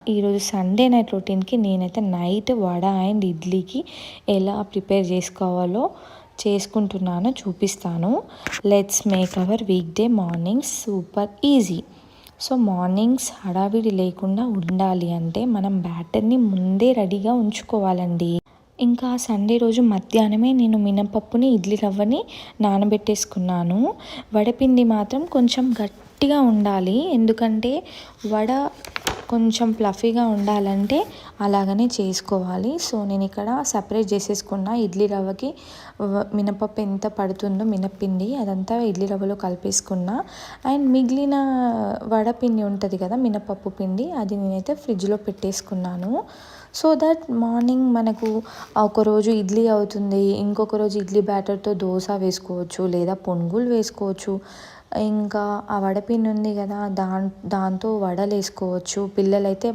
ఈరోజు Sunday night రొటీన్కి నేనైతే night vada and ఇడ్లీకి ఎలా ప్రిపేర్ చేసుకోవాలో చేసుకుంటున్నానో చూపిస్తాను. Let's make our week day mornings super easy. So mornings హడావిడి లేకుండా ఉండాలి అంటే మనం బ్యాటర్ని ముందే రెడీగా ఉంచుకోవాలండి. ఇంకా సండే రోజు మధ్యాహ్నమే నేను మినపప్పుని ఇడ్లీ రవ్వని నానబెట్టేసుకున్నాను. వడపిండి మాత్రం కొంచెం గట్టిగా ఉండాలి, ఎందుకంటే వడ కొంచెం ఫ్లఫీగా ఉండాలంటే అలాగనే చేసుకోవాలి. సో నేను ఇక్కడ సపరేట్ చేసేసుకున్న ఇడ్లీ రవ్వకి మినపప్పు ఎంత పడుతుందో మినప్పిండి అదంతా ఇడ్లీ రవ్వలో కలిపేసుకున్న. అండ్ మిగిలిన వడపిండి ఉంటుంది కదా, మినపప్పు పిండి, అది నేనైతే ఫ్రిడ్జ్లో పెట్టేసుకున్నాను. సో దట్ మార్నింగ్ మనకు ఒకరోజు ఇడ్లీ అవుతుంది, ఇంకొక రోజు ఇడ్లీ బ్యాటర్తో దోశ వేసుకోవచ్చు లేదా పునుగులు వేసుకోవచ్చు. ఇంకా ఆ వడపిండి ఉంది కదా, దాంతో వడలు వేసుకోవచ్చు. పిల్లలైతే